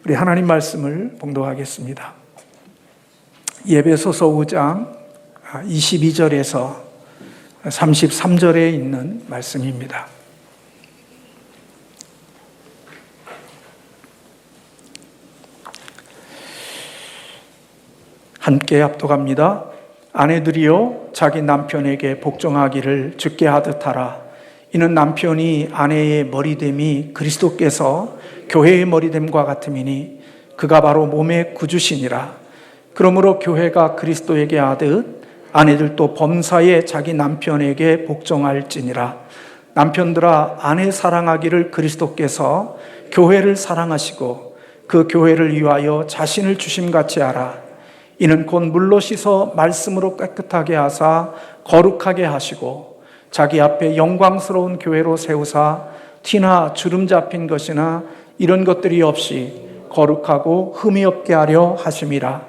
우리 하나님 말씀을 봉독하겠습니다. 에베소서 5장 22절에서 33절에 있는 말씀입니다. 함께 합독합니다. 아내들이여 자기 남편에게 복종하기를 주께 하듯 하라. 이는 남편이 아내의 머리됨이 그리스도께서 교회의 머리됨과 같음이니 그가 바로 몸의 구주시니라. 그러므로 교회가 그리스도에게 하듯 아내들도 범사에 자기 남편에게 복종할지니라. 남편들아 아내 사랑하기를 그리스도께서 교회를 사랑하시고 그 교회를 위하여 자신을 주심같이 하라. 이는 곧 물로 씻어 말씀으로 깨끗하게 하사 거룩하게 하시고 자기 앞에 영광스러운 교회로 세우사 티나 주름 잡힌 것이나 이런 것들이 없이 거룩하고 흠이 없게 하려 하심이라.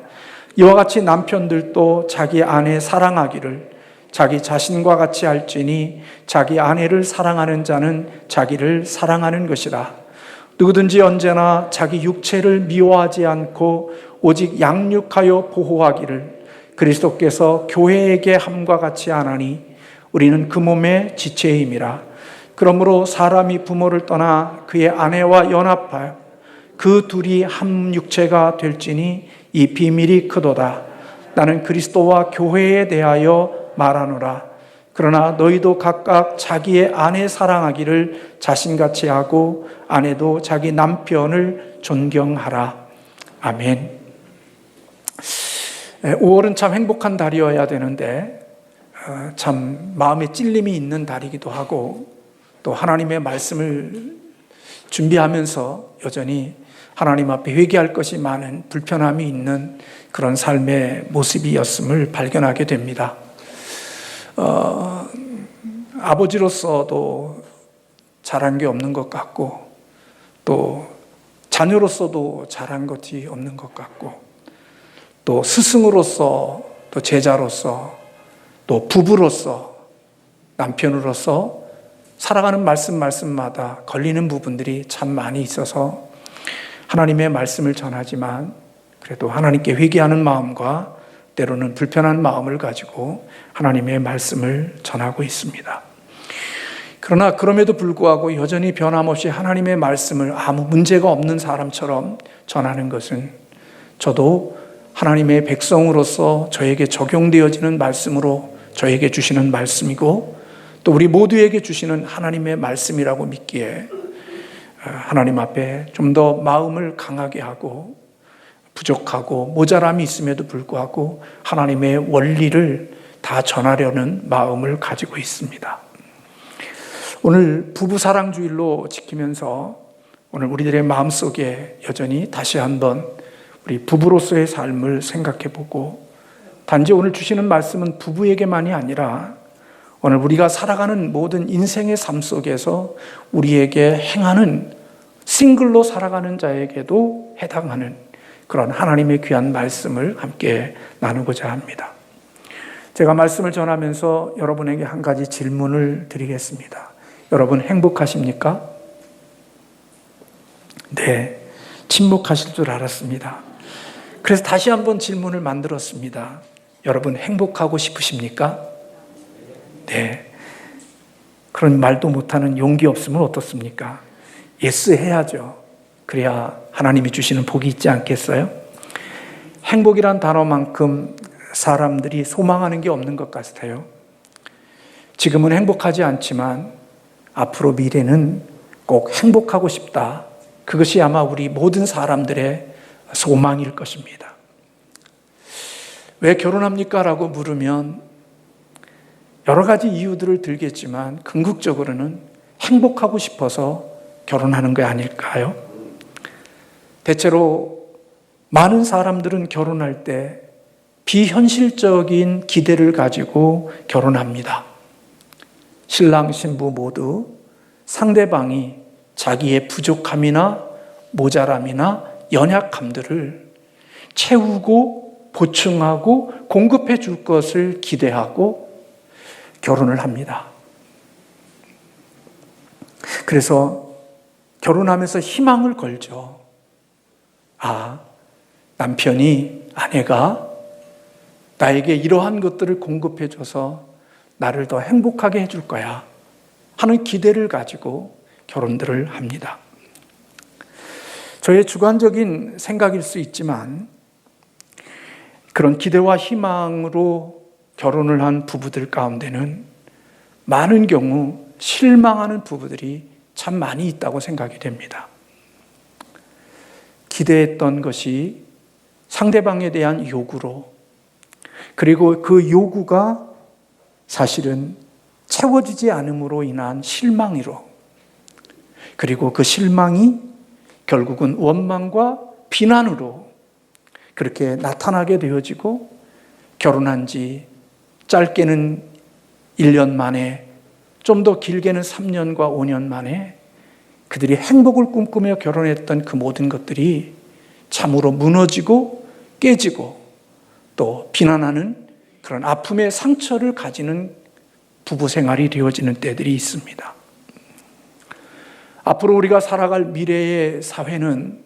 이와 같이 남편들도 자기 아내 사랑하기를 자기 자신과 같이 할지니 자기 아내를 사랑하는 자는 자기를 사랑하는 것이라. 누구든지 언제나 자기 육체를 미워하지 않고 오직 양육하여 보호하기를 그리스도께서 교회에게 함과 같이 하나니 우리는 그 몸의 지체임이라. 그러므로 사람이 부모를 떠나 그의 아내와 연합하여 그 둘이 한 육체가 될지니 이 비밀이 크도다. 나는 그리스도와 교회에 대하여 말하노라. 그러나 너희도 각각 자기의 아내 사랑하기를 자신같이 하고 아내도 자기 남편을 존경하라. 아멘. 5월은 참 행복한 달이어야 되는데 참 마음에 찔림이 있는 달이기도 하고 또 하나님의 말씀을 준비하면서 여전히 하나님 앞에 회개할 것이 많은 불편함이 있는 그런 삶의 모습이었음을 발견하게 됩니다. 아버지로서도 잘한 게 없는 것 같고 또 자녀로서도 잘한 것이 없는 것 같고 또 스승으로서 또 제자로서 또 부부로서 남편으로서 살아가는 말씀마다 걸리는 부분들이 참 많이 있어서 하나님의 말씀을 전하지만 그래도 하나님께 회개하는 마음과 때로는 불편한 마음을 가지고 하나님의 말씀을 전하고 있습니다. 그러나 그럼에도 불구하고 여전히 변함없이 하나님의 말씀을 아무 문제가 없는 사람처럼 전하는 것은 저도 하나님의 백성으로서 저에게 적용되어지는 말씀으로 저에게 주시는 말씀이고 또 우리 모두에게 주시는 하나님의 말씀이라고 믿기에 하나님 앞에 좀 더 마음을 강하게 하고 부족하고 모자람이 있음에도 불구하고 하나님의 원리를 다 전하려는 마음을 가지고 있습니다. 오늘 부부사랑주일로 지키면서 오늘 우리들의 마음속에 여전히 다시 한번 우리 부부로서의 삶을 생각해보고 단지 오늘 주시는 말씀은 부부에게만이 아니라 오늘 우리가 살아가는 모든 인생의 삶 속에서 우리에게 행하는 싱글로 살아가는 자에게도 해당하는 그런 하나님의 귀한 말씀을 함께 나누고자 합니다. 제가 말씀을 전하면서 여러분에게 한 가지 질문을 드리겠습니다. 여러분 행복하십니까? 네, 침묵하실 줄 알았습니다. 그래서 다시 한번 질문을 만들었습니다. 여러분 행복하고 싶으십니까? 네. 그런 말도 못하는 용기 없으면 어떻습니까? 예스 해야죠. 그래야 하나님이 주시는 복이 있지 않겠어요? 행복이란 단어만큼 사람들이 소망하는 게 없는 것 같아요. 지금은 행복하지 않지만 앞으로 미래는 꼭 행복하고 싶다. 그것이 아마 우리 모든 사람들의 소망일 것입니다. 왜 결혼합니까? 라고 물으면 여러 가지 이유들을 들겠지만 궁극적으로는 행복하고 싶어서 결혼하는 게 아닐까요? 대체로 많은 사람들은 결혼할 때 비현실적인 기대를 가지고 결혼합니다. 신랑, 신부 모두 상대방이 자기의 부족함이나 모자람이나 연약함들을 채우고 보충하고 공급해 줄 것을 기대하고 결혼을 합니다. 그래서 결혼하면서 희망을 걸죠. 남편이, 아내가 나에게 이러한 것들을 공급해줘서 나를 더 행복하게 해줄 거야 하는 기대를 가지고 결혼들을 합니다. 저의 주관적인 생각일 수 있지만 그런 기대와 희망으로 결혼을 한 부부들 가운데는 많은 경우 실망하는 부부들이 참 많이 있다고 생각이 됩니다. 기대했던 것이 상대방에 대한 요구로, 그리고 그 요구가 사실은 채워지지 않음으로 인한 실망으로, 그리고 그 실망이 결국은 원망과 비난으로 그렇게 나타나게 되어지고, 결혼한 지 짧게는 1년 만에, 좀 더 길게는 3년과 5년 만에 그들이 행복을 꿈꾸며 결혼했던 그 모든 것들이 참으로 무너지고 깨지고 또 비난하는 그런 아픔의 상처를 가지는 부부 생활이 되어지는 때들이 있습니다. 앞으로 우리가 살아갈 미래의 사회는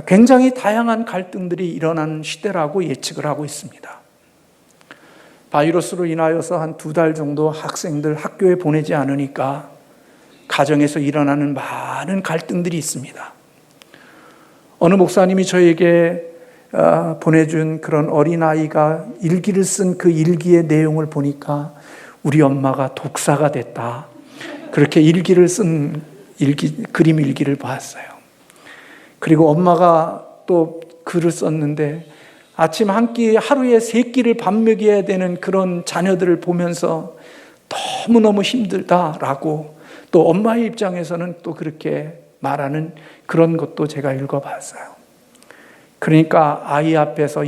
굉장히 다양한 갈등들이 일어나는 시대라고 예측을 하고 있습니다. 바이러스로 인하여서 한 2달 정도 학생들 학교에 보내지 않으니까 가정에서 일어나는 많은 갈등들이 있습니다. 어느 목사님이 저에게 보내준 그런 어린아이가 일기를 쓴 그 일기의 내용을 보니까 우리 엄마가 독사가 됐다, 그렇게 일기를 쓴 그림 일기를 봤어요. 그리고 엄마가 또 글을 썼는데 아침 한 끼, 하루에 3끼를 밥 먹여야 되는 그런 자녀들을 보면서 너무너무 힘들다라고, 또 엄마의 입장에서는 또 그렇게 말하는 그런 것도 제가 읽어봤어요. 그러니까 아이 앞에서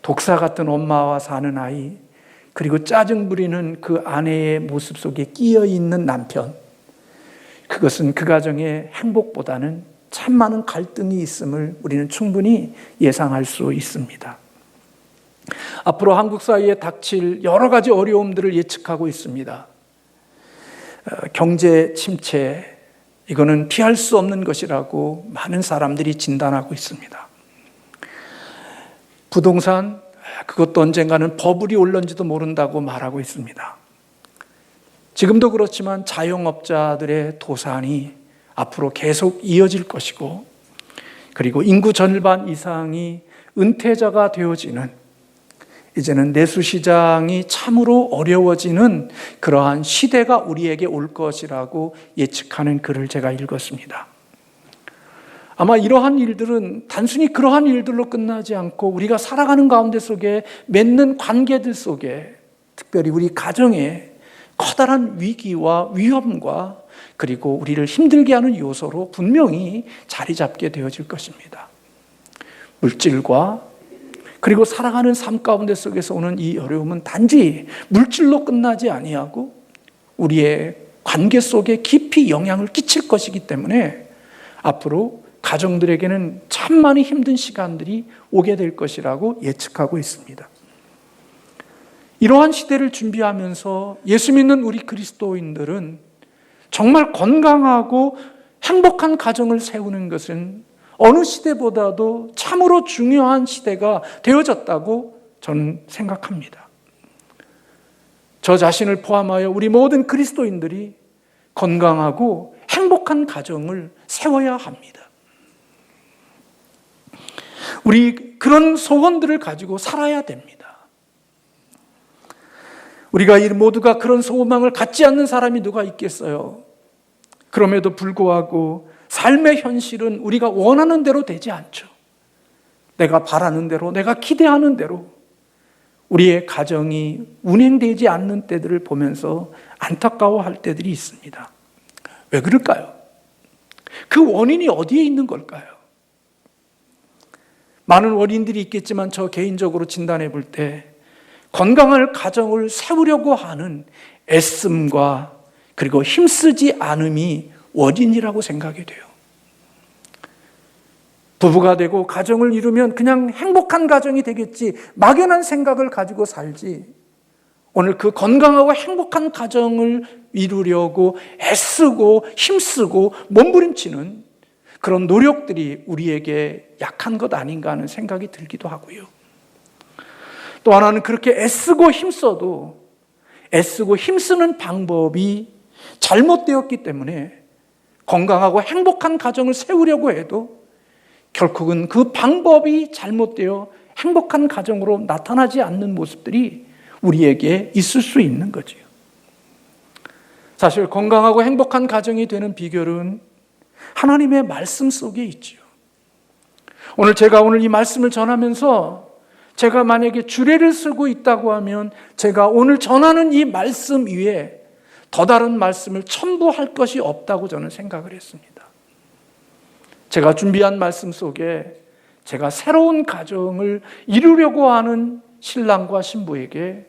독사 같은 엄마와 사는 아이, 그리고 짜증 부리는 그 아내의 모습 속에 끼어 있는 남편, 그것은 그 가정의 행복보다는 참 많은 갈등이 있음을 우리는 충분히 예상할 수 있습니다. 앞으로 한국 사회에 닥칠 여러 가지 어려움들을 예측하고 있습니다. 경제 침체, 이거는 피할 수 없는 것이라고 많은 사람들이 진단하고 있습니다. 부동산, 그것도 언젠가는 버블이 올는지도 모른다고 말하고 있습니다. 지금도 그렇지만 자영업자들의 도산이 앞으로 계속 이어질 것이고, 그리고 인구 절반 이상이 은퇴자가 되어지는, 이제는 내수시장이 참으로 어려워지는 그러한 시대가 우리에게 올 것이라고 예측하는 글을 제가 읽었습니다. 아마 이러한 일들은 단순히 그러한 일들로 끝나지 않고 우리가 살아가는 가운데 속에 맺는 관계들 속에, 특별히 우리 가정에 커다란 위기와 위험과 그리고 우리를 힘들게 하는 요소로 분명히 자리 잡게 되어질 것입니다. 물질과 그리고 살아가는 삶 가운데 속에서 오는 이 어려움은 단지 물질로 끝나지 아니하고 우리의 관계 속에 깊이 영향을 끼칠 것이기 때문에 앞으로 가정들에게는 참 많이 힘든 시간들이 오게 될 것이라고 예측하고 있습니다. 이러한 시대를 준비하면서 예수 믿는 우리 그리스도인들은 정말 건강하고 행복한 가정을 세우는 것은 어느 시대보다도 참으로 중요한 시대가 되어졌다고 저는 생각합니다. 저 자신을 포함하여 우리 모든 그리스도인들이 건강하고 행복한 가정을 세워야 합니다. 우리 그런 소원들을 가지고 살아야 됩니다. 우리가 이 모두가 그런 소망을 갖지 않는 사람이 누가 있겠어요? 그럼에도 불구하고 삶의 현실은 우리가 원하는 대로 되지 않죠. 내가 바라는 대로, 내가 기대하는 대로 우리의 가정이 운행되지 않는 때들을 보면서 안타까워할 때들이 있습니다. 왜 그럴까요? 그 원인이 어디에 있는 걸까요? 많은 원인들이 있겠지만 저 개인적으로 진단해 볼 때 건강한 가정을 세우려고 하는 애씀과 그리고 힘쓰지 않음이 원인이라고 생각이 돼요. 부부가 되고 가정을 이루면 그냥 행복한 가정이 되겠지, 막연한 생각을 가지고 살지, 오늘 그 건강하고 행복한 가정을 이루려고 애쓰고 힘쓰고 몸부림치는 그런 노력들이 우리에게 약한 것 아닌가 하는 생각이 들기도 하고요. 또 하나는 그렇게 애쓰고 힘쓰는 방법이 잘못되었기 때문에 건강하고 행복한 가정을 세우려고 해도 결국은 그 방법이 잘못되어 행복한 가정으로 나타나지 않는 모습들이 우리에게 있을 수 있는 거죠. 사실 건강하고 행복한 가정이 되는 비결은 하나님의 말씀 속에 있지요. 오늘 제가 이 말씀을 전하면서 제가 만약에 주례를 쓰고 있다고 하면 제가 오늘 전하는 이 말씀 위에 더 다른 말씀을 첨부할 것이 없다고 저는 생각을 했습니다. 제가 준비한 말씀 속에 제가 새로운 가정을 이루려고 하는 신랑과 신부에게,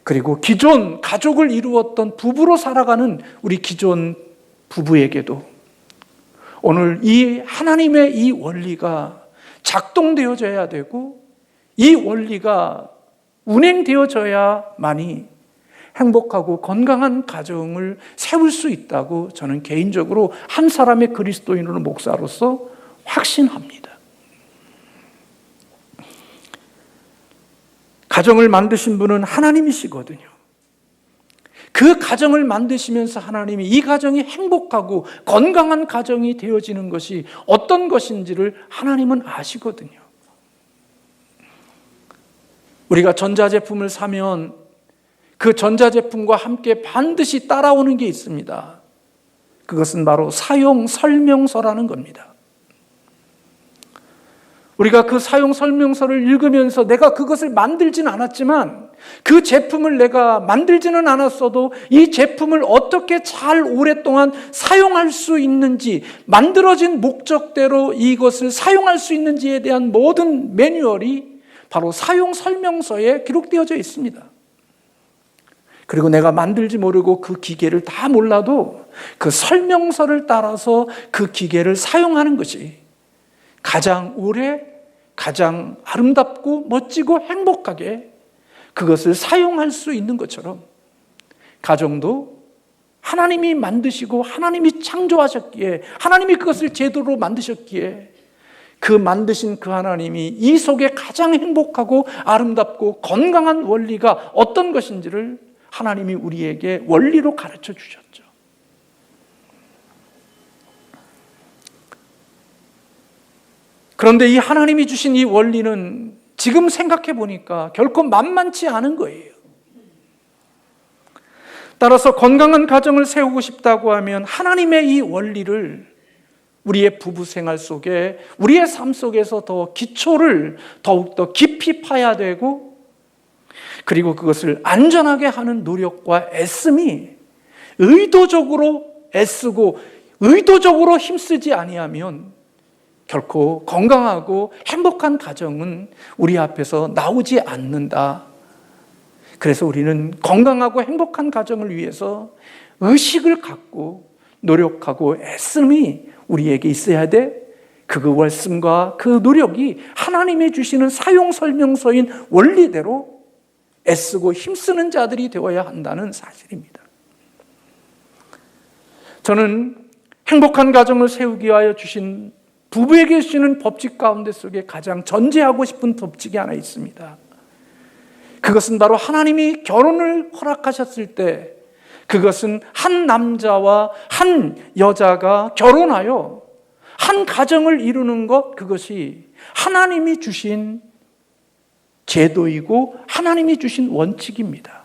그리고 기존 가족을 이루었던 부부로 살아가는 우리 기존 부부에게도 오늘 이 하나님의 이 원리가 작동되어져야 되고 이 원리가 운행되어져야만이 행복하고 건강한 가정을 세울 수 있다고 저는 개인적으로 한 사람의 그리스도인으로 목사로서 확신합니다. 가정을 만드신 분은 하나님이시거든요. 그 가정을 만드시면서 하나님이 이 가정이 행복하고 건강한 가정이 되어지는 것이 어떤 것인지를 하나님은 아시거든요. 우리가 전자제품을 사면 그 전자제품과 함께 반드시 따라오는 게 있습니다. 그것은 바로 사용 설명서라는 겁니다. 우리가 그 사용 설명서를 읽으면서 내가 그것을 만들진 않았지만 그 제품을 내가 만들지는 않았어도 이 제품을 어떻게 잘 오랫동안 사용할 수 있는지, 만들어진 목적대로 이것을 사용할 수 있는지에 대한 모든 매뉴얼이 바로 사용 설명서에 기록되어져 있습니다. 그리고 내가 만들지 모르고 그 기계를 다 몰라도 그 설명서를 따라서 그 기계를 사용하는 것이 가장 오래, 가장 아름답고 멋지고 행복하게 그것을 사용할 수 있는 것처럼 가정도 하나님이 만드시고 하나님이 창조하셨기에, 하나님이 그것을 제대로 만드셨기에 그 만드신 그 하나님이 이 속에 가장 행복하고 아름답고 건강한 원리가 어떤 것인지를 하나님이 우리에게 원리로 가르쳐 주셨죠. 그런데 이 하나님이 주신 이 원리는 지금 생각해 보니까 결코 만만치 않은 거예요. 따라서 건강한 가정을 세우고 싶다고 하면 하나님의 이 원리를 우리의 부부 생활 속에, 우리의 삶 속에서 더 기초를 더욱더 깊이 파야 되고, 그리고 그것을 안전하게 하는 노력과 애씀이 의도적으로 애쓰고 의도적으로 힘쓰지 아니하면 결코 건강하고 행복한 가정은 우리 앞에서 나오지 않는다. 그래서 우리는 건강하고 행복한 가정을 위해서 의식을 갖고 노력하고 애씀이 우리에게 있어야 돼. 그 말씀과 그 노력이 하나님이 주시는 사용 설명서인 원리대로 애쓰고 힘쓰는 자들이 되어야 한다는 사실입니다. 저는 행복한 가정을 세우기 위하여 주신 부부에게 주시는 법칙 가운데 속에 가장 전제하고 싶은 법칙이 하나 있습니다. 그것은 바로 하나님이 결혼을 허락하셨을 때 그것은 한 남자와 한 여자가 결혼하여 한 가정을 이루는 것, 그것이 하나님이 주신 제도이고 하나님이 주신 원칙입니다.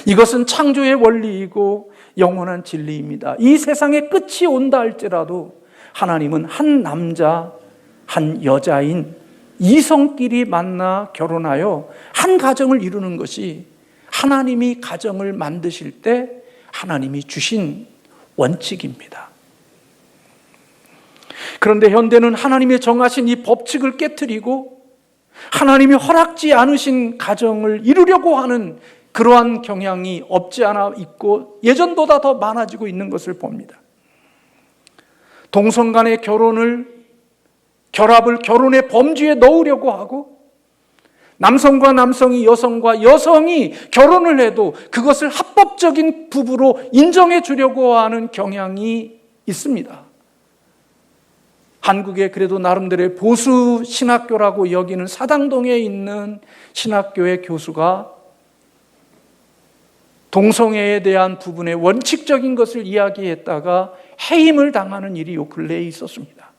이것은 창조의 원리이고 영원한 진리입니다. 이 세상에 끝이 온다 할지라도 하나님은 한 남자, 한 여자인 이성끼리 만나 결혼하여 한 가정을 이루는 것이 하나님이 가정을 만드실 때 하나님이 주신 원칙입니다. 그런데 현대는 하나님이 정하신 이 법칙을 깨트리고 하나님이 허락지 않으신 가정을 이루려고 하는 그러한 경향이 없지 않아 있고 예전보다 더 많아지고 있는 것을 봅니다. 동성 간의 결합을 결혼의 범주에 넣으려고 하고, 남성과 남성이 여성과 여성이 결혼을 해도 그것을 합법적인 부부로 인정해 주려고 하는 경향이 있습니다. 한국에 그래도 나름대로의 보수 신학교라고 여기는 사당동에 있는 신학교의 교수가 동성애에 대한 부분의 원칙적인 것을 이야기했다가 해임을 당하는 일이 요 근래에 있었습니다.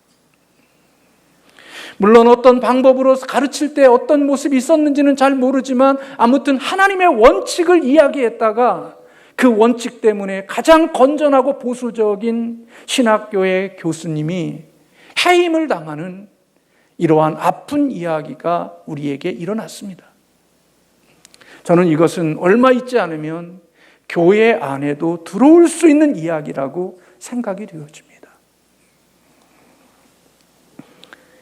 물론 어떤 방법으로 가르칠 때 어떤 모습이 있었는지는 잘 모르지만 아무튼 하나님의 원칙을 이야기했다가 그 원칙 때문에 가장 건전하고 보수적인 신학교의 교수님이 해임을 당하는 이러한 아픈 이야기가 우리에게 일어났습니다. 저는 이것은 얼마 있지 않으면 교회 안에도 들어올 수 있는 이야기라고 생각이 되어집니다.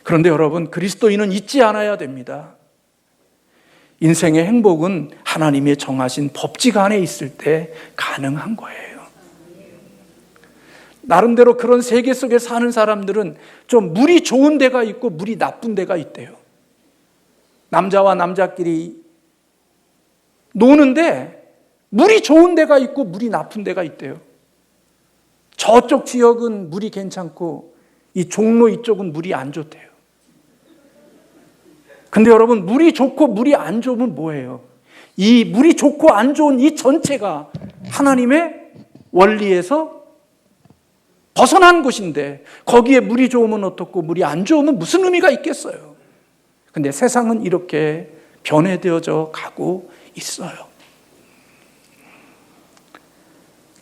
그런데 여러분, 그리스도인은 잊지 않아야 됩니다. 인생의 행복은 하나님의 정하신 법칙 안에 있을 때 가능한 거예요. 나름대로 그런 세계 속에 사는 사람들은 좀 물이 좋은 데가 있고 물이 나쁜 데가 있대요. 남자와 남자끼리 노는데 물이 좋은 데가 있고 물이 나쁜 데가 있대요. 저쪽 지역은 물이 괜찮고 이 종로 이쪽은 물이 안 좋대요. 근데 여러분, 물이 좋고 물이 안 좋으면 뭐예요? 이 물이 좋고 안 좋은 이 전체가 하나님의 원리에서 벗어난 곳인데 거기에 물이 좋으면 어떻고 물이 안 좋으면 무슨 의미가 있겠어요? 근데 세상은 이렇게 변해되어져 가고 있어요.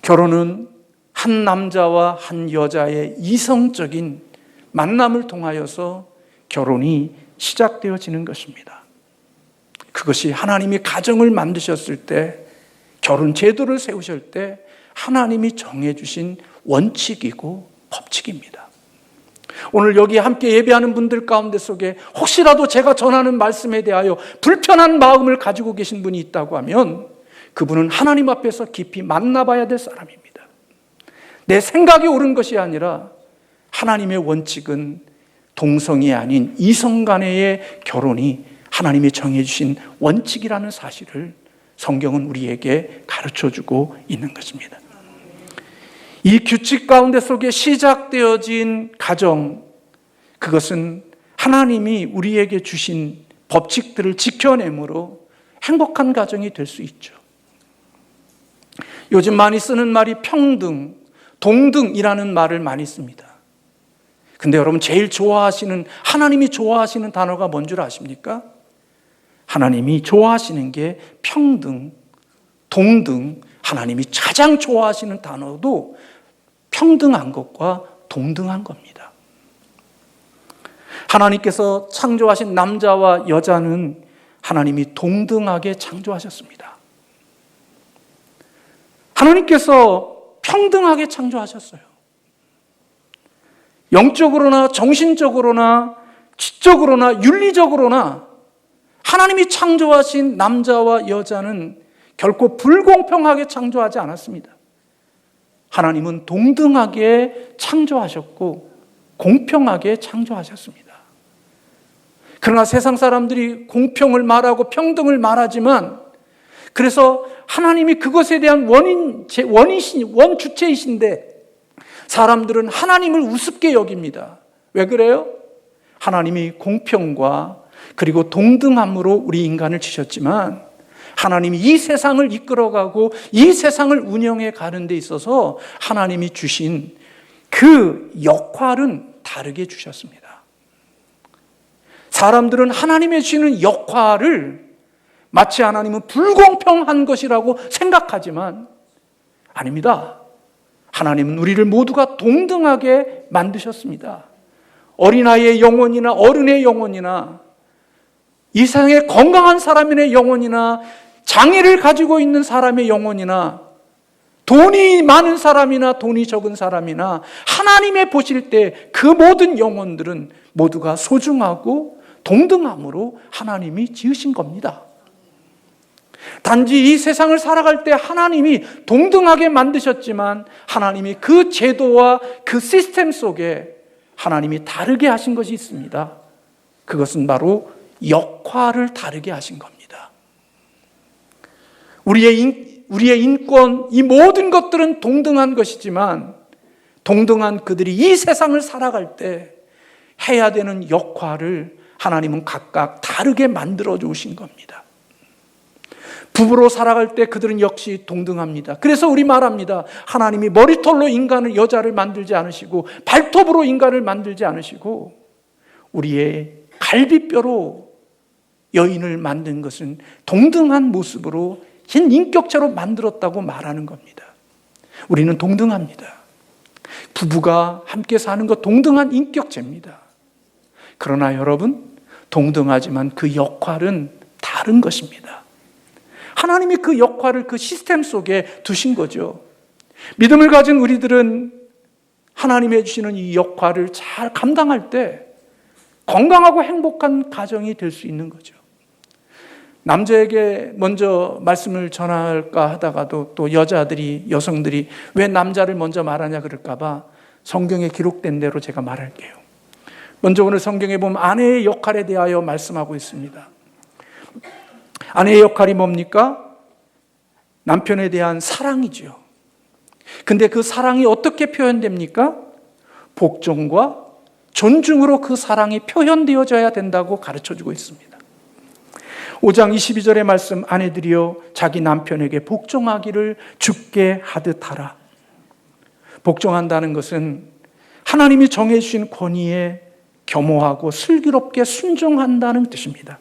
결혼은 한 남자와 한 여자의 이성적인 만남을 통하여서 결혼이 시작되어지는 것입니다. 그것이 하나님이 가정을 만드셨을 때, 결혼 제도를 세우실 때 하나님이 정해주신 원칙이고 법칙입니다. 오늘 여기 함께 예배하는 분들 가운데 속에 혹시라도 제가 전하는 말씀에 대하여 불편한 마음을 가지고 계신 분이 있다고 하면 그분은 하나님 앞에서 깊이 만나봐야 될 사람입니다. 내 생각이 옳은 것이 아니라 하나님의 원칙은 동성이 아닌 이성 간의 결혼이 하나님이 정해주신 원칙이라는 사실을 성경은 우리에게 가르쳐주고 있는 것입니다. 이 규칙 가운데 속에 시작되어진 가정, 그것은 하나님이 우리에게 주신 법칙들을 지켜내므로 행복한 가정이 될 수 있죠. 요즘 많이 쓰는 말이 평등, 동등이라는 말을 많이 씁니다. 근데 여러분, 제일 좋아하시는, 하나님이 좋아하시는 단어가 뭔 줄 아십니까? 하나님이 좋아하시는 게 평등, 동등, 하나님이 가장 좋아하시는 단어도 평등한 것과 동등한 겁니다. 하나님께서 창조하신 남자와 여자는 하나님이 동등하게 창조하셨습니다. 하나님께서 평등하게 창조하셨어요. 영적으로나 정신적으로나 지적으로나 윤리적으로나 하나님이 창조하신 남자와 여자는 결코 불공평하게 창조하지 않았습니다. 하나님은 동등하게 창조하셨고 공평하게 창조하셨습니다. 그러나 세상 사람들이 공평을 말하고 평등을 말하지만, 그래서 하나님이 그것에 대한 원주체이신데 사람들은 하나님을 우습게 여깁니다. 왜 그래요? 하나님이 공평과 그리고 동등함으로 우리 인간을 지셨지만 하나님이 이 세상을 이끌어가고 이 세상을 운영해 가는 데 있어서 하나님이 주신 그 역할은 다르게 주셨습니다. 사람들은 하나님이 주시는 역할을 마치 하나님은 불공평한 것이라고 생각하지만 아닙니다. 하나님은 우리를 모두가 동등하게 만드셨습니다. 어린아이의 영혼이나 어른의 영혼이나 이 세상에 건강한 사람의 영혼이나 장애를 가지고 있는 사람의 영혼이나 돈이 많은 사람이나 돈이 적은 사람이나 하나님의 보실 때 그 모든 영혼들은 모두가 소중하고 동등함으로 하나님이 지으신 겁니다. 단지 이 세상을 살아갈 때 하나님이 동등하게 만드셨지만 하나님이 그 제도와 그 시스템 속에 하나님이 다르게 하신 것이 있습니다. 그것은 바로 역할을 다르게 하신 겁니다. 우리의 인권, 이 모든 것들은 동등한 것이지만 동등한 그들이 이 세상을 살아갈 때 해야 되는 역할을 하나님은 각각 다르게 만들어 주신 겁니다. 부부로 살아갈 때 그들은 역시 동등합니다. 그래서 우리 말합니다. 하나님이 머리털로 인간을, 여자를 만들지 않으시고 발톱으로 인간을 만들지 않으시고 우리의 갈비뼈로 여인을 만든 것은 동등한 모습으로 흰 인격체로 만들었다고 말하는 겁니다. 우리는 동등합니다. 부부가 함께 사는 것 동등한 인격체입니다. 그러나 여러분, 동등하지만 그 역할은 다른 것입니다. 하나님이 그 역할을 그 시스템 속에 두신 거죠. 믿음을 가진 우리들은 하나님이 해주시는 이 역할을 잘 감당할 때 건강하고 행복한 가정이 될 수 있는 거죠. 남자에게 먼저 말씀을 전할까 하다가도 또 여성들이 왜 남자를 먼저 말하냐 그럴까봐 성경에 기록된 대로 제가 말할게요. 먼저 오늘 성경에 보면 아내의 역할에 대하여 말씀하고 있습니다. 아내의 역할이 뭡니까? 남편에 대한 사랑이죠. 근데 그 사랑이 어떻게 표현됩니까? 복종과 존중으로 그 사랑이 표현되어져야 된다고 가르쳐주고 있습니다. 5장 22절의 말씀, 아내들이여 자기 남편에게 복종하기를 주께 하듯 하라. 복종한다는 것은 하나님이 정해주신 권위에 겸허하고 슬기롭게 순종한다는 뜻입니다.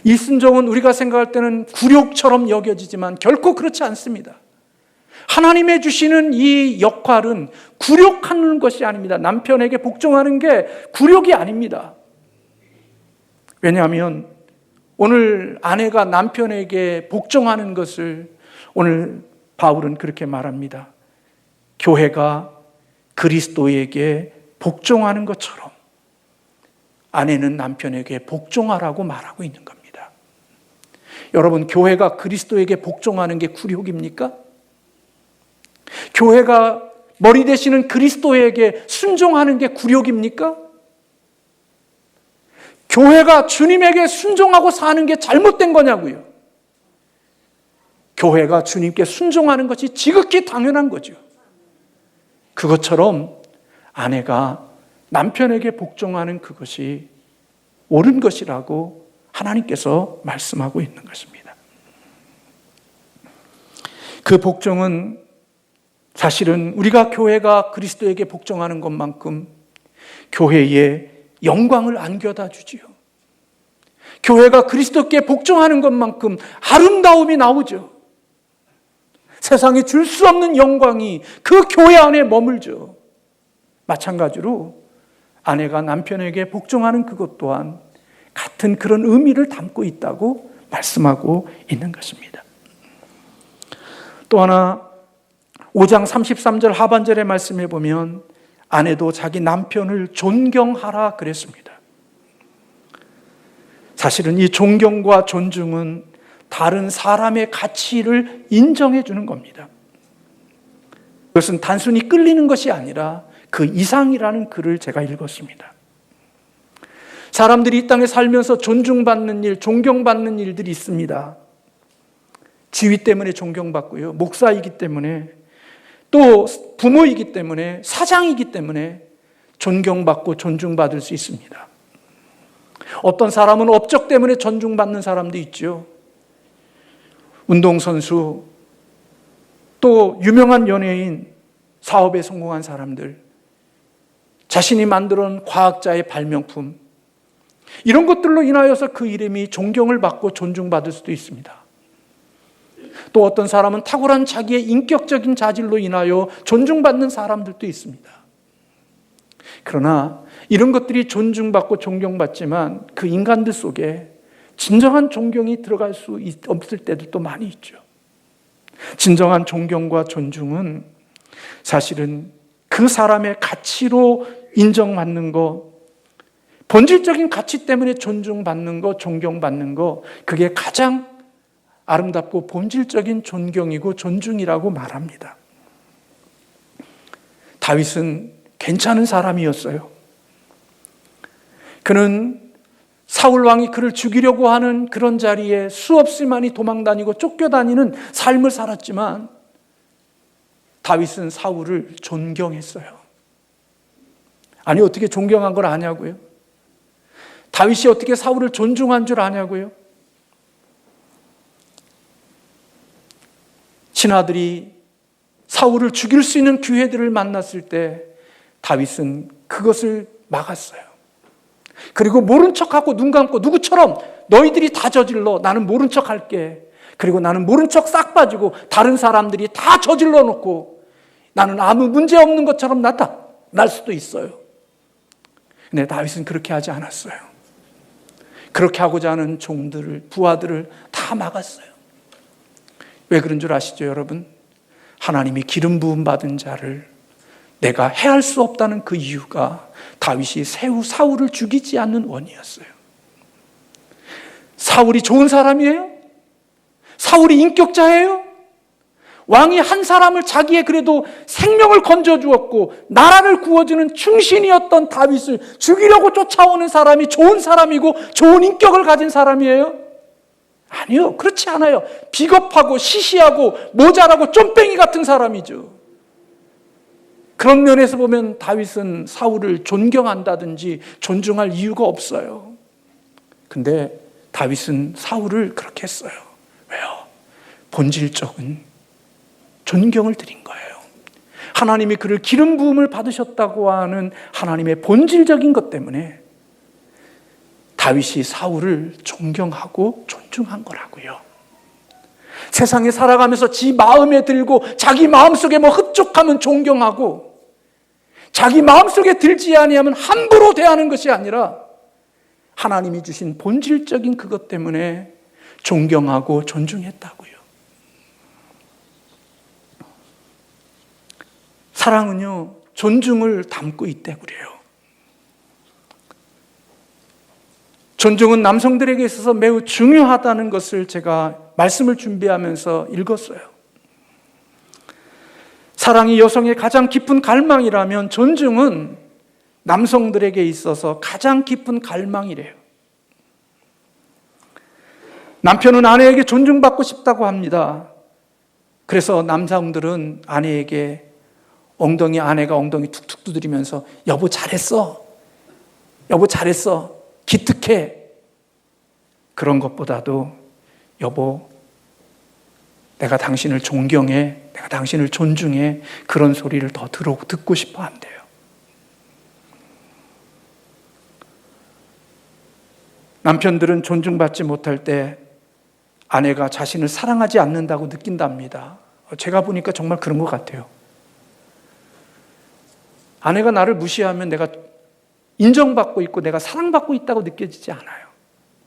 이 순종은 우리가 생각할 때는 굴욕처럼 여겨지지만 결코 그렇지 않습니다. 하나님의 주시는 이 역할은 굴욕하는 것이 아닙니다. 남편에게 복종하는 게 굴욕이 아닙니다. 왜냐하면 오늘 아내가 남편에게 복종하는 것을 오늘 바울은 그렇게 말합니다. 교회가 그리스도에게 복종하는 것처럼 아내는 남편에게 복종하라고 말하고 있는 겁니다. 여러분, 교회가 그리스도에게 복종하는 게 굴욕입니까? 교회가 머리 되시는 그리스도에게 순종하는 게 굴욕입니까? 교회가 주님에게 순종하고 사는 게 잘못된 거냐고요. 교회가 주님께 순종하는 것이 지극히 당연한 거죠. 그것처럼 아내가 남편에게 복종하는 그것이 옳은 것이라고 하나님께서 말씀하고 있는 것입니다. 그 복종은 사실은 우리가 교회가 그리스도에게 복종하는 것만큼 교회에 영광을 안겨다 주지요. 교회가 그리스도께 복종하는 것만큼 아름다움이 나오죠. 세상에 줄 수 없는 영광이 그 교회 안에 머물죠. 마찬가지로 아내가 남편에게 복종하는 그것 또한 같은 그런 의미를 담고 있다고 말씀하고 있는 것입니다. 또 하나 5장 33절 하반절의 말씀에 보면 아내도 자기 남편을 존경하라 그랬습니다. 사실은 이 존경과 존중은 다른 사람의 가치를 인정해 주는 겁니다. 그것은 단순히 끌리는 것이 아니라 그 이상이라는 글을 제가 읽었습니다. 사람들이 이 땅에 살면서 존중받는 일, 존경받는 일들이 있습니다. 지위 때문에 존경받고요. 목사이기 때문에, 또 부모이기 때문에, 사장이기 때문에 존경받고 존중받을 수 있습니다. 어떤 사람은 업적 때문에 존중받는 사람도 있죠. 운동선수, 또 유명한 연예인, 사업에 성공한 사람들, 자신이 만들어 놓은 과학자의 발명품, 이런 것들로 인하여서 그 이름이 존경을 받고 존중받을 수도 있습니다. 또 어떤 사람은 탁월한 자기의 인격적인 자질로 인하여 존중받는 사람들도 있습니다. 그러나 이런 것들이 존중받고 존경받지만 그 인간들 속에 진정한 존경이 들어갈 수 없을 때들도 많이 있죠. 진정한 존경과 존중은 사실은 그 사람의 가치로 인정받는 것, 본질적인 가치 때문에 존중받는 것, 존경받는 것, 그게 가장 아름답고 본질적인 존경이고 존중이라고 말합니다. 다윗은 괜찮은 사람이었어요. 그는 사울 왕이 그를 죽이려고 하는 그런 자리에 수없이 많이 도망다니고 쫓겨다니는 삶을 살았지만 다윗은 사울을 존경했어요. 아니, 어떻게 존경한 걸 아냐고요? 다윗이 어떻게 사울을 존중한 줄 아냐고요? 신하들이 사울을 죽일 수 있는 기회들을 만났을 때 다윗은 그것을 막았어요. 그리고 모른 척하고 눈 감고 누구처럼 너희들이 다 저질러, 나는 모른 척 할게. 그리고 나는 모른 척 싹 빠지고 다른 사람들이 다 저질러 놓고 나는 아무 문제 없는 것처럼 나타날 수도 있어요. 근데 다윗은 그렇게 하지 않았어요. 그렇게 하고자 하는 종들을, 부하들을 다 막았어요. 왜 그런 줄 아시죠, 여러분? 하나님이 기름 부음 받은 자를 내가 해할 수 없다는 그 이유가 다윗이 사울을 죽이지 않는 원이었어요. 사울이 좋은 사람이에요? 사울이 인격자예요? 왕이 한 사람을 자기의 그래도 생명을 건져주었고 나라를 구워주는 충신이었던 다윗을 죽이려고 쫓아오는 사람이 좋은 사람이고 좋은 인격을 가진 사람이에요? 아니요, 그렇지 않아요. 비겁하고 시시하고 모자라고 쫌뺑이 같은 사람이죠. 그런 면에서 보면 다윗은 사울을 존경한다든지 존중할 이유가 없어요. 근데 다윗은 사울을 그렇게 했어요. 왜요? 본질적인 존경을 드린 거예요. 하나님이 그를 기름 부음을 받으셨다고 하는 하나님의 본질적인 것 때문에 다윗이 사울을 존경하고 존중한 거라고요. 세상에 살아가면서 지 마음에 들고 자기 마음속에 뭐 흡족하면 존경하고 자기 마음속에 들지 아니하면 함부로 대하는 것이 아니라 하나님이 주신 본질적인 그것 때문에 존경하고 존중했다고요. 사랑은요, 존중을 담고 있대 그래요. 존중은 남성들에게 있어서 매우 중요하다는 것을 제가 말씀을 준비하면서 읽었어요. 사랑이 여성의 가장 깊은 갈망이라면 존중은 남성들에게 있어서 가장 깊은 갈망이래요. 남편은 아내에게 존중받고 싶다고 합니다. 그래서 남성들은 아내가 엉덩이 툭툭 두드리면서 여보 잘했어. 여보 잘했어. 기특해. 그런 것보다도 여보 내가 당신을 존경해. 내가 당신을 존중해. 그런 소리를 더 듣고 싶어 한대요. 남편들은 존중받지 못할 때 아내가 자신을 사랑하지 않는다고 느낀답니다. 제가 보니까 정말 그런 것 같아요. 아내가 나를 무시하면 내가 인정받고 있고 내가 사랑받고 있다고 느껴지지 않아요.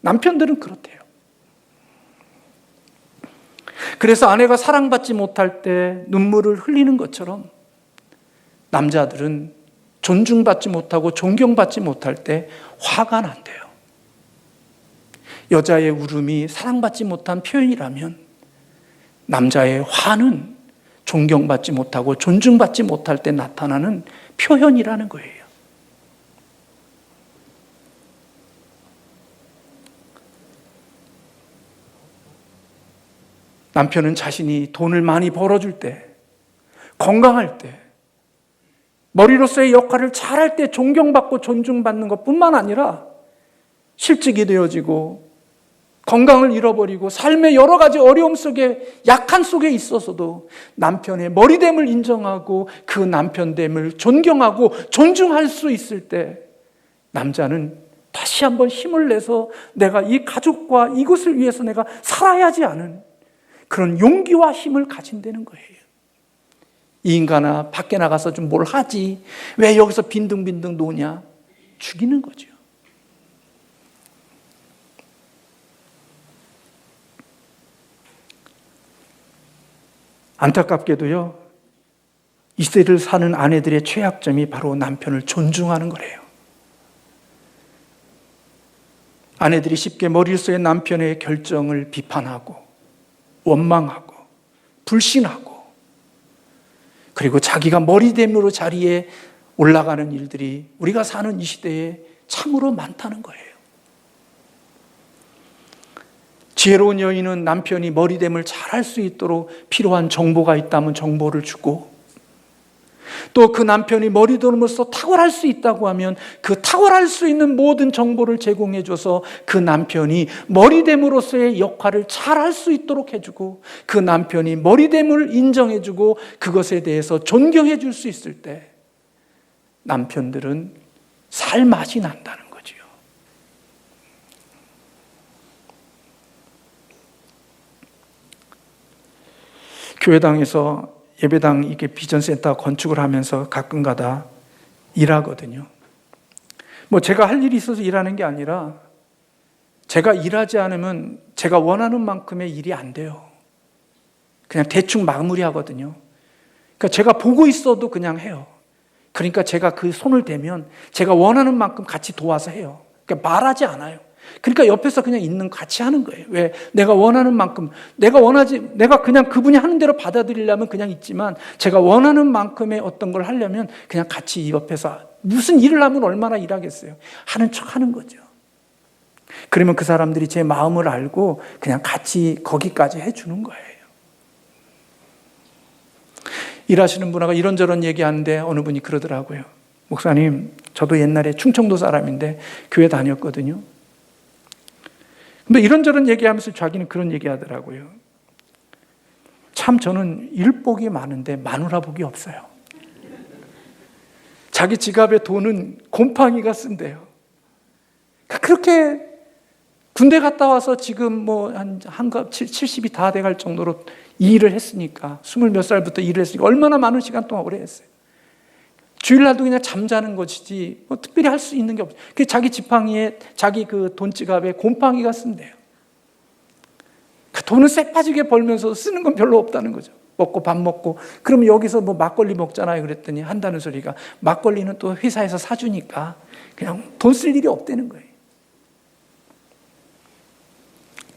남편들은 그렇대요. 그래서 아내가 사랑받지 못할 때 눈물을 흘리는 것처럼 남자들은 존중받지 못하고 존경받지 못할 때 화가 난대요. 여자의 울음이 사랑받지 못한 표현이라면 남자의 화는 존경받지 못하고 존중받지 못할 때 나타나는 표현이라는 거예요. 남편은 자신이 돈을 많이 벌어줄 때, 건강할 때, 머리로서의 역할을 잘할 때 존경받고 존중받는 것뿐만 아니라 실직이 되어지고 건강을 잃어버리고 삶의 여러 가지 어려움 속에 약한 속에 있어서도 남편의 머리됨을 인정하고 그 남편됨을 존경하고 존중할 수 있을 때 남자는 다시 한번 힘을 내서 내가 이 가족과 이것을 위해서 내가 살아야지 하는 그런 용기와 힘을 가진다는 거예요. 이 인간아 밖에 나가서 좀 뭘 하지 왜 여기서 빈둥빈둥 노냐? 죽이는 거죠. 안타깝게도요, 이 세대를 사는 아내들의 최악점이 바로 남편을 존중하는 거래요. 아내들이 쉽게 머릿속에 남편의 결정을 비판하고 원망하고 불신하고 그리고 자기가 머리됨으로 자리에 올라가는 일들이 우리가 사는 이 시대에 참으로 많다는 거예요. 지혜로운 여인은 남편이 머리됨을 잘할 수 있도록 필요한 정보가 있다면 정보를 주고 또 그 남편이 머리됨으로써 탁월할 수 있다고 하면 그 탁월할 수 있는 모든 정보를 제공해 줘서 그 남편이 머리됨으로써의 역할을 잘 할 수 있도록 해주고, 그 남편이 머리됨을 인정해 주고 그것에 대해서 존경해 줄 수 있을 때 남편들은 살 맛이 난다는 거지요. 교회당에서 예배당 이게 비전센터 건축을 하면서 가끔가다 일하거든요. 뭐 제가 할 일이 있어서 일하는 게 아니라 제가 일하지 않으면 제가 원하는 만큼의 일이 안 돼요. 그냥 대충 마무리하거든요. 그러니까 제가 보고 있어도 그냥 해요. 그러니까 제가 그 손을 대면 제가 원하는 만큼 같이 도와서 해요. 그러니까 말하지 않아요. 그러니까 옆에서 그냥 있는 같이 하는 거예요. 왜? 내가 원하는 만큼, 내가 그냥 그분이 하는 대로 받아들이려면 그냥 있지만, 제가 원하는 만큼의 어떤 걸 하려면 그냥 같이 옆에서 무슨 일을 하면 얼마나 일하겠어요. 하는 척 하는 거죠. 그러면 그 사람들이 제 마음을 알고 그냥 같이 거기까지 해주는 거예요. 일하시는 분하고 이런저런 얘기하는데 어느 분이 그러더라고요. 목사님, 저도 옛날에 충청도 사람인데 교회 다녔거든요. 근데 이런저런 얘기하면서 자기는 그런 얘기하더라고요. 참 저는 일복이 많은데 마누라복이 없어요. 자기 지갑에 돈은 곰팡이가 쓴대요. 그렇게 군대 갔다 와서 지금 뭐 한갑 70이 다 돼갈 정도로 이 일을 했으니까, 20몇 살부터 일을 했으니까 얼마나 많은 시간 동안 오래 했어요. 주일날도 그냥 잠자는 것이지 뭐 특별히 할 수 있는 게 없어요. 자기 지팡이에, 자기 그 돈지갑에 곰팡이가 쓴대요. 그 돈을 쎄 빠지게 벌면서 쓰는 건 별로 없다는 거죠. 먹고 밥 먹고, 그러면 여기서 뭐 막걸리 먹잖아요. 그랬더니 한다는 소리가, 막걸리는 또 회사에서 사주니까 그냥 돈 쓸 일이 없다는 거예요.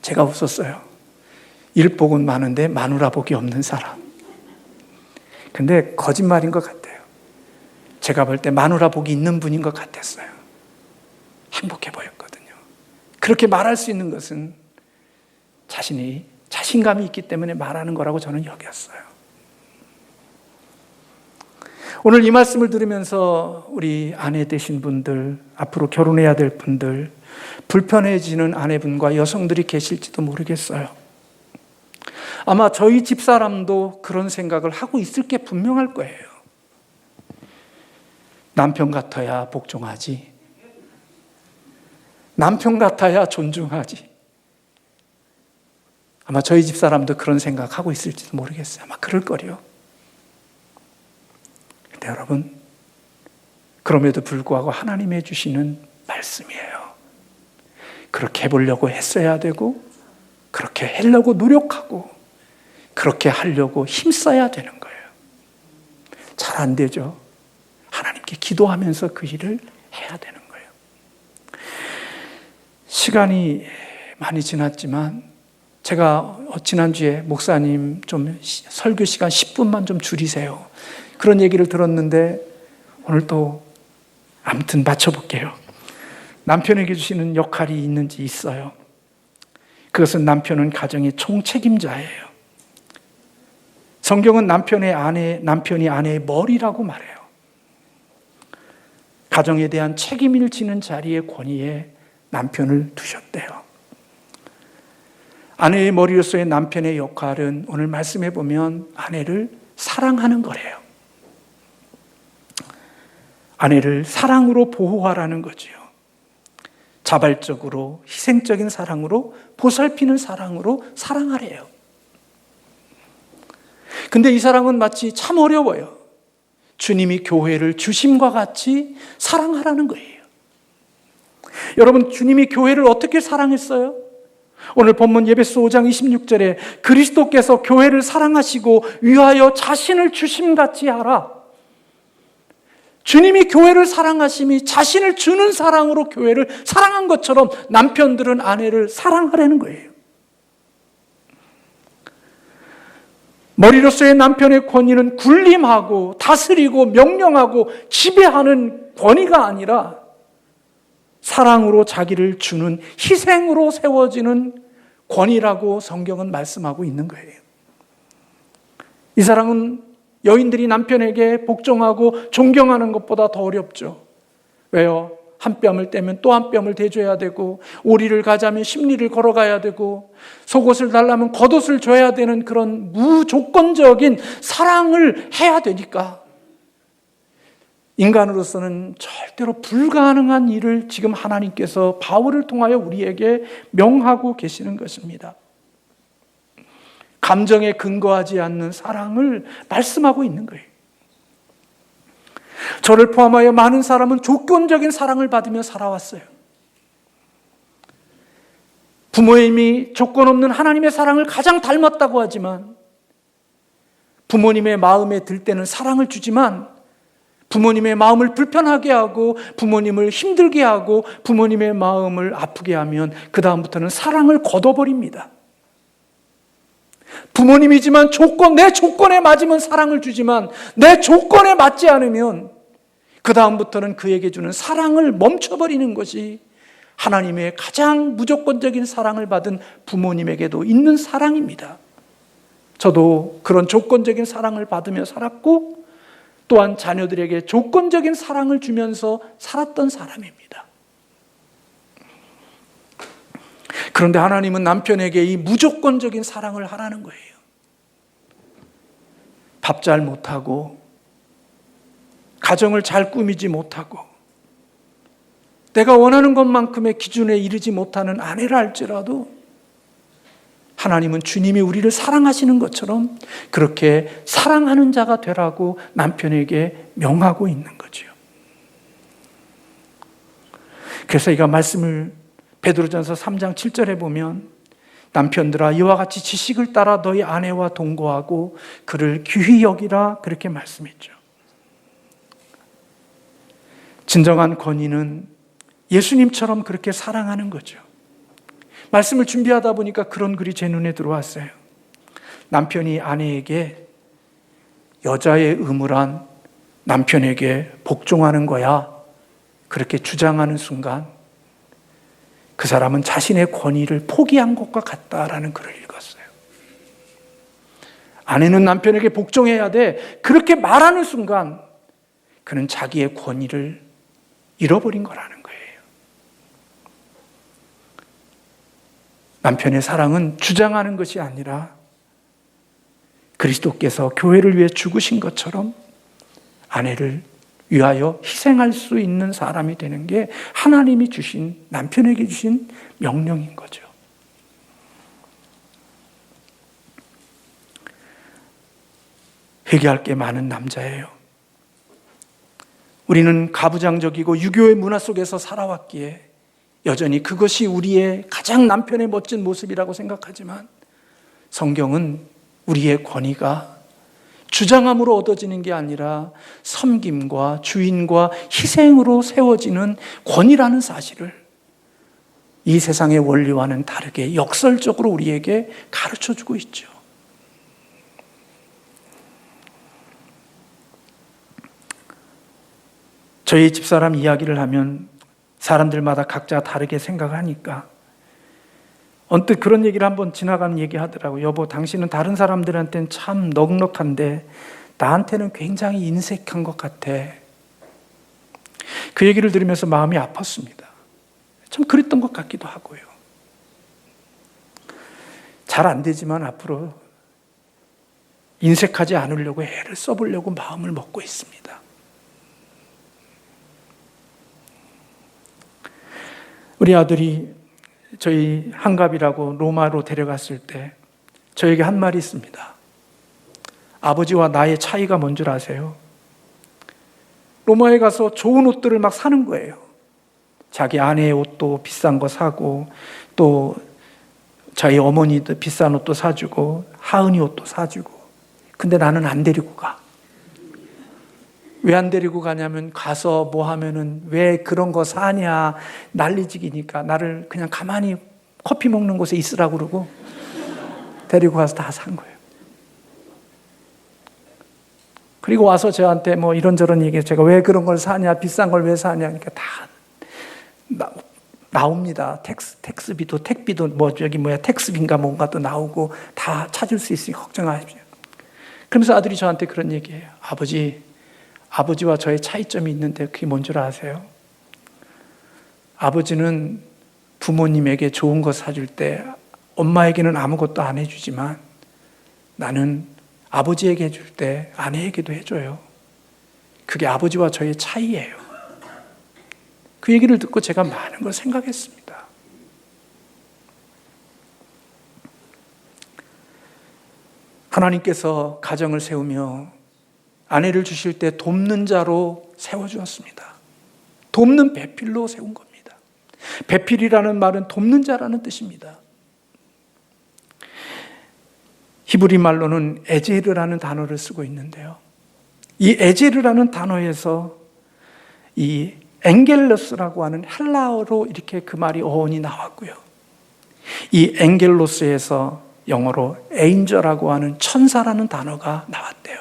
제가 웃었어요. 일복은 많은데 마누라복이 없는 사람. 근데 거짓말인 것 같아요. 제가 볼 때 마누라복이 있는 분인 것 같았어요. 행복해 보였거든요. 그렇게 말할 수 있는 것은 자신이 자신감이 있기 때문에 말하는 거라고 저는 여겼어요. 오늘 이 말씀을 들으면서 우리 아내 되신 분들, 앞으로 결혼해야 될 분들, 불편해지는 아내분과 여성들이 계실지도 모르겠어요. 아마 저희 집사람도 그런 생각을 하고 있을 게 분명할 거예요. 남편 같아야 복종하지, 남편 같아야 존중하지. 아마 저희 집사람도 그런 생각하고 있을지도 모르겠어요. 아마 그럴 거리요. 근데 여러분, 그럼에도 불구하고 하나님이 해주시는 말씀이에요. 그렇게 해보려고 했어야 되고, 그렇게 하려고 노력하고, 그렇게 하려고 힘써야 되는 거예요. 잘 안 되죠. 하나님께 기도하면서 그 일을 해야 되는 거예요. 시간이 많이 지났지만 제가 지난주에 목사님 좀 설교 시간 10분만 좀 줄이세요, 그런 얘기를 들었는데 오늘 또 아무튼 맞춰볼게요. 남편에게 주시는 역할이 있는지 있어요. 그것은 남편은 가정의 총책임자예요. 성경은 남편이 아내의 머리라고 말해요. 가정에 대한 책임을 지는 자리의 권위에 남편을 두셨대요. 아내의 머리로서의 남편의 역할은 오늘 말씀해 보면 아내를 사랑하는 거래요. 아내를 사랑으로 보호하라는 거지요. 자발적으로, 희생적인 사랑으로, 보살피는 사랑으로 사랑하래요. 근데 이 사랑은 마치 참 어려워요. 주님이 교회를 주심과 같이 사랑하라는 거예요. 여러분, 주님이 교회를 어떻게 사랑했어요? 오늘 본문 에베소 5장 26절에 그리스도께서 교회를 사랑하시고 위하여 자신을 주심같이 하라. 주님이 교회를 사랑하심이 자신을 주는 사랑으로 교회를 사랑한 것처럼 남편들은 아내를 사랑하라는 거예요. 머리로서의 남편의 권위는 군림하고 다스리고 명령하고 지배하는 권위가 아니라 사랑으로 자기를 주는, 희생으로 세워지는 권위라고 성경은 말씀하고 있는 거예요. 이 사랑은 여인들이 남편에게 복종하고 존경하는 것보다 더 어렵죠. 왜요? 한 뼘을 떼면 또 한 뼘을 대줘야 되고, 오리를 가자면 십리를 걸어가야 되고, 속옷을 달라면 겉옷을 줘야 되는 그런 무조건적인 사랑을 해야 되니까 인간으로서는 절대로 불가능한 일을 지금 하나님께서 바울을 통하여 우리에게 명하고 계시는 것입니다. 감정에 근거하지 않는 사랑을 말씀하고 있는 거예요. 저를 포함하여 많은 사람은 조건적인 사랑을 받으며 살아왔어요. 부모님이 조건 없는 하나님의 사랑을 가장 닮았다고 하지만, 부모님의 마음에 들 때는 사랑을 주지만 부모님의 마음을 불편하게 하고 부모님을 힘들게 하고 부모님의 마음을 아프게 하면 그 다음부터는 사랑을 걷어버립니다. 부모님이지만 내 조건에 맞으면 사랑을 주지만 내 조건에 맞지 않으면 그 다음부터는 그에게 주는 사랑을 멈춰버리는 것이 하나님의 가장 무조건적인 사랑을 받은 부모님에게도 있는 사랑입니다. 저도 그런 조건적인 사랑을 받으며 살았고, 또한 자녀들에게 조건적인 사랑을 주면서 살았던 사람입니다. 그런데 하나님은 남편에게 이 무조건적인 사랑을 하라는 거예요. 밥 잘 못하고 가정을 잘 꾸미지 못하고 내가 원하는 것만큼의 기준에 이르지 못하는 아내라 할지라도 하나님은 주님이 우리를 사랑하시는 것처럼 그렇게 사랑하는 자가 되라고 남편에게 명하고 있는 거죠. 그래서 이가 말씀을 베드로전서 3장 7절에 보면, 남편들아 이와 같이 지식을 따라 너희 아내와 동거하고 그를 귀히 여기라, 그렇게 말씀했죠. 진정한 권위는 예수님처럼 그렇게 사랑하는 거죠. 말씀을 준비하다 보니까 그런 글이 제 눈에 들어왔어요. 남편이 아내에게 여자의 의무란 남편에게 복종하는 거야, 그렇게 주장하는 순간 그 사람은 자신의 권위를 포기한 것과 같다라는 글을 읽었어요. 아내는 남편에게 복종해야 돼, 그렇게 말하는 순간 그는 자기의 권위를 잃어버린 거라는 거예요. 남편의 사랑은 주장하는 것이 아니라 그리스도께서 교회를 위해 죽으신 것처럼 아내를 위하여 희생할 수 있는 사람이 되는 게 하나님이 주신, 남편에게 주신 명령인 거죠. 회개할 게 많은 남자예요. 우리는 가부장적이고 유교의 문화 속에서 살아왔기에 여전히 그것이 우리의 가장 남편의 멋진 모습이라고 생각하지만, 성경은 우리의 권위가 주장함으로 얻어지는 게 아니라 섬김과 주인과 희생으로 세워지는 권위라는 사실을 이 세상의 원리와는 다르게 역설적으로 우리에게 가르쳐주고 있죠. 저희 집사람 이야기를 하면 사람들마다 각자 다르게 생각하니까 언뜻 그런 얘기를 한번 지나가는 얘기 하더라고요. 여보, 당신은 다른 사람들한테는 참 넉넉한데 나한테는 굉장히 인색한 것 같아. 그 얘기를 들으면서 마음이 아팠습니다. 참 그랬던 것 같기도 하고요. 잘 안 되지만 앞으로 인색하지 않으려고 애를 써보려고 마음을 먹고 있습니다. 우리 아들이 저희 한갑이라고 로마로 데려갔을 때 저에게 한 말이 있습니다. 아버지와 나의 차이가 뭔 줄 아세요? 로마에 가서 좋은 옷들을 막 사는 거예요. 자기 아내의 옷도 비싼 거 사고, 또 자기 어머니도 비싼 옷도 사주고, 하은이 옷도 사주고. 근데 나는 안 데리고 가. 왜 안 데리고 가냐면, 가서 뭐 하면은 왜 그런 거 사냐 난리지기니까 나를 그냥 가만히 커피 먹는 곳에 있으라고 그러고 데리고 가서 다 산 거예요. 그리고 와서 저한테 뭐 이런저런 얘기해서 제가 왜 그런 걸 사냐, 비싼 걸 왜 사냐, 그러니까 다 나옵니다. 택스비도, 택비도, 뭐 저기 뭐야, 택스비인가 뭔가 또 나오고 다 찾을 수 있으니 걱정하십시오. 그러면서 아들이 저한테 그런 얘기해요. 아버지와 저의 차이점이 있는데 그게 뭔 줄 아세요? 아버지는 부모님에게 좋은 거 사줄 때 엄마에게는 아무것도 안 해주지만 나는 아버지에게 해줄 때 아내에게도 해줘요. 그게 아버지와 저의 차이예요. 그 얘기를 듣고 제가 많은 걸 생각했습니다. 하나님께서 가정을 세우며 아내를 주실 때 돕는 자로 세워주었습니다. 돕는 배필로 세운 겁니다. 배필이라는 말은 돕는 자라는 뜻입니다. 히브리 말로는 에제르라는 단어를 쓰고 있는데요. 이 에제르라는 단어에서 이 엥겔로스라고 하는 헬라어로 이렇게 그 말이 어원이 나왔고요. 이 엥겔로스에서 영어로 에인저라고 하는 천사라는 단어가 나왔대요.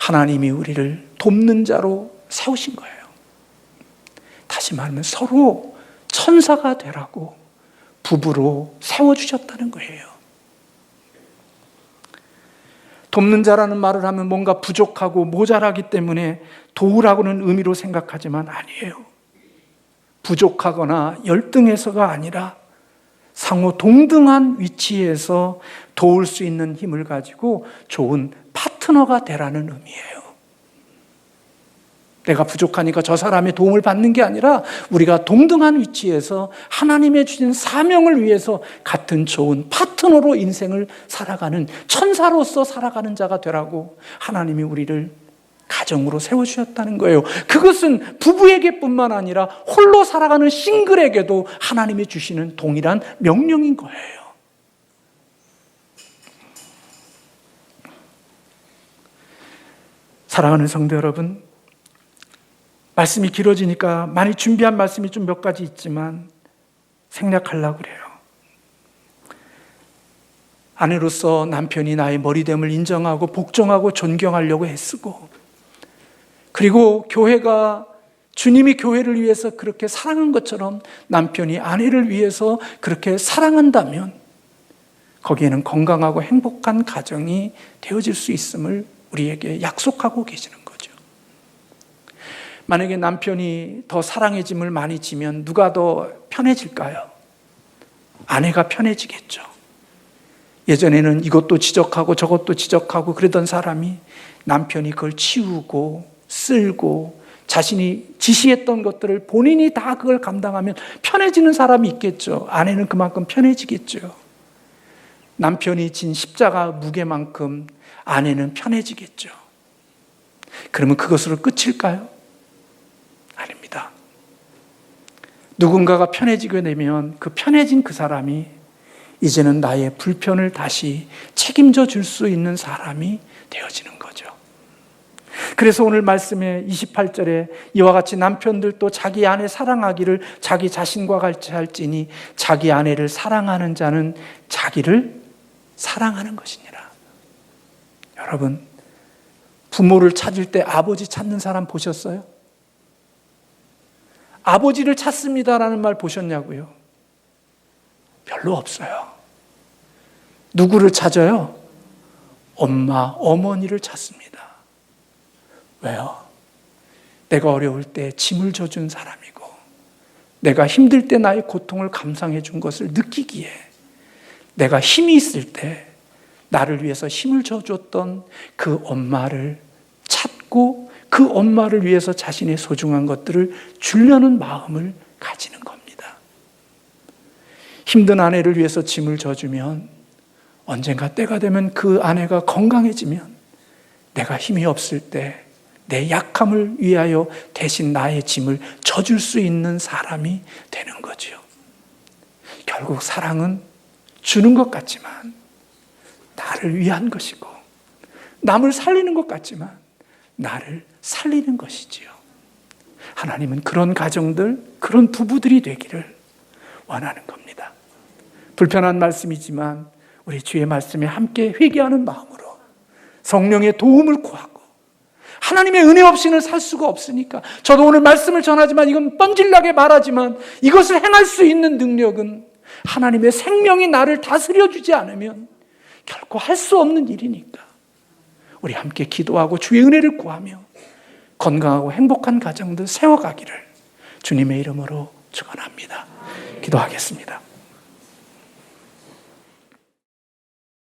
하나님이 우리를 돕는 자로 세우신 거예요. 다시 말하면 서로 천사가 되라고 부부로 세워주셨다는 거예요. 돕는 자라는 말을 하면 뭔가 부족하고 모자라기 때문에 도우라고는 의미로 생각하지만 아니에요. 부족하거나 열등해서가 아니라 상호 동등한 위치에서 도울 수 있는 힘을 가지고 좋은 파트너가 되라는 의미예요. 내가 부족하니까 저 사람의 도움을 받는 게 아니라 우리가 동등한 위치에서 하나님의 주신 사명을 위해서 같은 좋은 파트너로 인생을 살아가는 천사로서 살아가는 자가 되라고 하나님이 우리를 가정으로 세워주셨다는 거예요. 그것은 부부에게뿐만 아니라 홀로 살아가는 싱글에게도 하나님이 주시는 동일한 명령인 거예요. 사랑하는 성도 여러분, 말씀이 길어지니까 많이 준비한 말씀이 좀 몇 가지 있지만 생략하려고 그래요. 아내로서 남편이 나의 머리됨을 인정하고 복종하고 존경하려고 애쓰고, 그리고 교회가 주님이 교회를 위해서 그렇게 사랑한 것처럼 남편이 아내를 위해서 그렇게 사랑한다면 거기에는 건강하고 행복한 가정이 되어질 수 있음을 우리에게 약속하고 계시는 거죠. 만약에 남편이 더 사랑해짐을 많이 지면 누가 더 편해질까요? 아내가 편해지겠죠. 예전에는 이것도 지적하고 저것도 지적하고 그러던 사람이 남편이 그걸 치우고 쓸고 자신이 지시했던 것들을 본인이 다 그걸 감당하면 편해지는 사람이 있겠죠. 아내는 그만큼 편해지겠죠. 남편이 진 십자가 무게만큼 아내는 편해지겠죠. 그러면 그것으로 끝일까요? 아닙니다. 누군가가 편해지게 되면 그 편해진 그 사람이 이제는 나의 불편을 다시 책임져 줄 수 있는 사람이 되어지는 거죠. 그래서 오늘 말씀에 28절에 이와 같이 남편들도 자기 아내 사랑하기를 자기 자신과 같이 할지니 자기 아내를 사랑하는 자는 자기를 사랑하는 것이니라. 여러분, 부모를 찾을 때 아버지 찾는 사람 보셨어요? 아버지를 찾습니다라는 말 보셨냐고요? 별로 없어요. 누구를 찾아요? 엄마, 어머니를 찾습니다. 왜요? 내가 어려울 때 짐을 져준 사람이고 내가 힘들 때 나의 고통을 감상해 준 것을 느끼기에 내가 힘이 있을 때 나를 위해서 힘을 줘줬던 그 엄마를 찾고 그 엄마를 위해서 자신의 소중한 것들을 주려는 마음을 가지는 겁니다. 힘든 아내를 위해서 짐을 져주면 언젠가 때가 되면 그 아내가 건강해지면 내가 힘이 없을 때 내 약함을 위하여 대신 나의 짐을 져줄 수 있는 사람이 되는 거죠. 결국 사랑은 주는 것 같지만 나를 위한 것이고 남을 살리는 것 같지만 나를 살리는 것이지요. 하나님은 그런 가정들, 그런 부부들이 되기를 원하는 겁니다. 불편한 말씀이지만 우리 주의 말씀에 함께 회개하는 마음으로 성령의 도움을 구하고 하나님의 은혜 없이는 살 수가 없으니까 저도 오늘 말씀을 전하지만 이건 뻔질나게 말하지만 이것을 행할 수 있는 능력은 하나님의 생명이 나를 다스려 주지 않으면 결코 할 수 없는 일이니까 우리 함께 기도하고 주의 은혜를 구하며 건강하고 행복한 가정들 세워가기를 주님의 이름으로 축원합니다. 기도하겠습니다.